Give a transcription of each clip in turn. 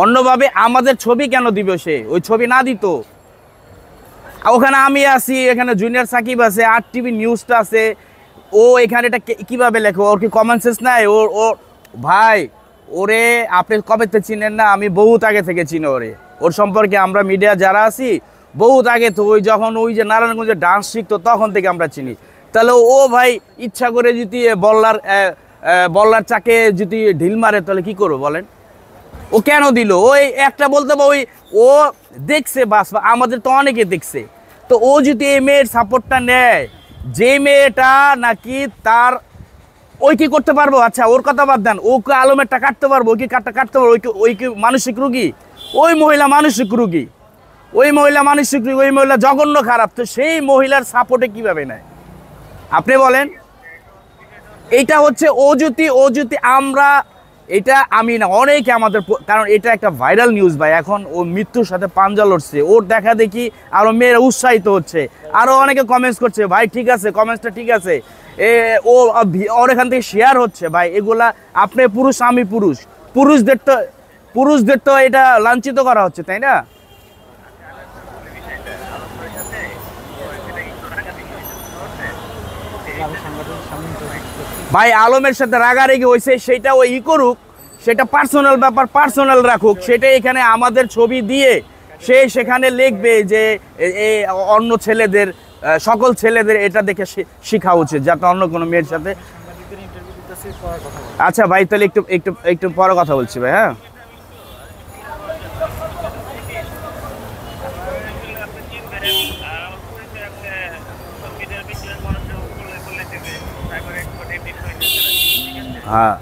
অন্যভাবে আমাদের ছবি কেন দিবে সে? ওই ছবি না দিত। ওখানে আমি আছি, এখানে জুনিয়র সাকিব আছে, আর টিভি নিউজটা আছে। ও এখানে এটা কিভাবে লেখো? ওর কি কমন সেন্স নাই? ও ভাই, ওরে আপনি কবে থেকে চিনেন না? আমি বহুত আগে থেকে চিনি ওরে। ওর সম্পর্কে আমরা মিডিয়া যারা আছি বহুত আগে তো, ওই যখন ওই যে নারায়ণগঞ্জে ডান্স শিখতো তখন থেকে আমরা চিনি। তাহলে ও ভাই ইচ্ছা করে যদি বল্লার চাকে যদি ঢিল মারে তাহলে কি করবো বলেন? ও কেন দিল? ওই একটা বলতে ওই ও দেখছে, বাস আমাদের তো অনেকে দেখছে। তো ও যদি এই মেয়ের সাপোর্টটা নেয়, যে মেয়েটা নাকি তার, ওই কি করতে পারবো? আচ্ছা ওর কথা বাদ দেন, ও কি আলমেরটা কাটতে পারবো? ওই কি কাটতে পারবো? ওই কি মানসিক রুগী? ওই মহিলা মানসিক রুগী, ওই মহিলা মানসিক রুগী, ওই মহিলা জঘন্য খারাপ। তো সেই মহিলার সাপোর্টে কিভাবে নেয় আপনি বলেন? এইটা হচ্ছে ও যদি আমরা, এটা আমি না, অনেকে আমাদের, কারণ এটা একটা ভাইরাল নিউজ ভাই। এখন ও মৃত্যুর সাথে পাঞ্জা লড়ছে, ওর দেখা দেখি আরো মেয়েরা উৎসাহিত হচ্ছে, আরো অনেকে কমেন্টস করছে ভাই ঠিক আছে, কমেন্টসটা ঠিক আছে, ওর এখান থেকে শেয়ার হচ্ছে। ভাই এগুলা, আপনি পুরুষ আমি পুরুষ, পুরুষদের তো এটা লাঞ্ছিত করা হচ্ছে, তাই না? ভাই আলমের সাথে রাগারাগি হয়েছে, সেটা ওই করুক, সেটা পার্সোনাল ব্যাপার, পার্সোনাল রাখুক। সেটা এখানে আমাদের ছবি দিয়ে সে সেখানে লিখবে যে অন্য ছেলেদের, সকল ছেলেদের এটা দেখে শেখা উচিত, যাতে অন্য কোনো মেয়ের সাথে। আচ্ছা ভাই, তাহলে একটু একটু একটু পরে কথা বলছি ভাই। হ্যাঁ, হ্যাঁ,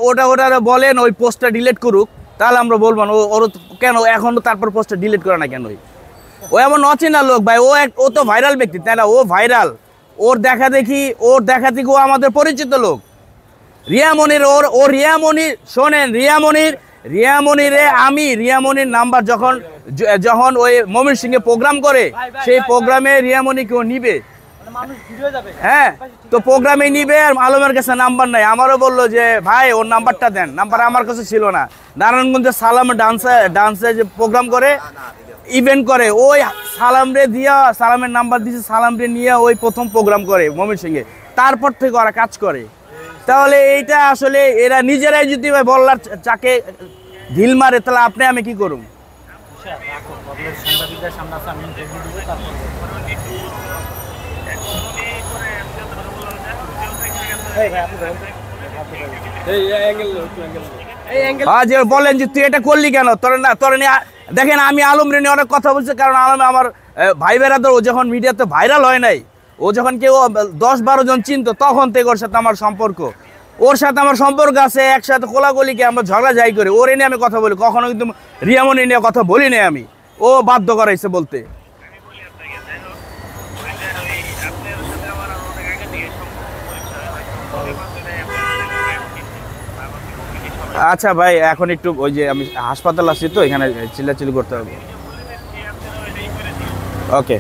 ওটা বলেন, ওই পোস্টটা ডিলিট করুক, তাহলে আমরা বলবো না। ওর কেন এখনো তারপর পোস্টটা ডিলিট করে না কেন? ও এমন অচেনা লোক ভাই, ও তো ভাইরাল ব্যক্তি, তাই না? ও ভাইরাল, ওর দেখা দেখি ও আমাদের পরিচিত লোক। রিয়ামনির রিয়ামনির, শোনেন, রিয়ামনির নাম্বার যখন ওই মমিন সিংহে প্রোগ্রাম করে, সেই প্রোগ্রামে রিয়ামনিকে ও নিবে। হ্যাঁ, তো প্রোগ্রামে নিবে, আর আলমের কাছে নাম্বার নাই। আমারও বললো যে ভাই ওর নাম্বারটা দেন, নাম্বার আমার কাছে ছিল না। নারায়ণগঞ্জে সালাম ডান্সে যে প্রোগ্রাম করে, ইভেন্ট করে, ওই সালামের নাম্বার দিয়েছে, সালাম রে নিয়ে ওই প্রথম প্রোগ্রাম করে মমিন সিংহে, তারপর থেকে ওরা কাজ করে। তাহলে এইটা আসলে এরা নিজেরাই যদি বল্লার চাকে ঢিল মারে, তাহলে আপনি আমি কি করুন? বলেন যে তুই এটা করলি কেন? দেখেন, আমি আলম রে নিয়ে অনেক কথা বলছি, কারণ আলম আমার ভাই বেড়াদের। ও যখন মিডিয়াতে ভাইরাল হয় নাই, ও যখন কেউ 10-12 জন চিনতো, তখন থেকে ওর সাথে আমার সম্পর্ক আছে। একসাথে কোলাগুলিকে আমরা ঝগড়া যাই করি, ওর নিয়ে আমি কথা বলি। কখনো কিন্তু রিয়ামনি নিয়ে কথা বলি নাই আমি, ও বাধ্য করাইছে বলতে। আচ্ছা ভাই, এখন একটু ওই যে আমি হাসপাতাল আসছি তো, এখানে চিল্লাচিল্লি করতে হবে। ওকে।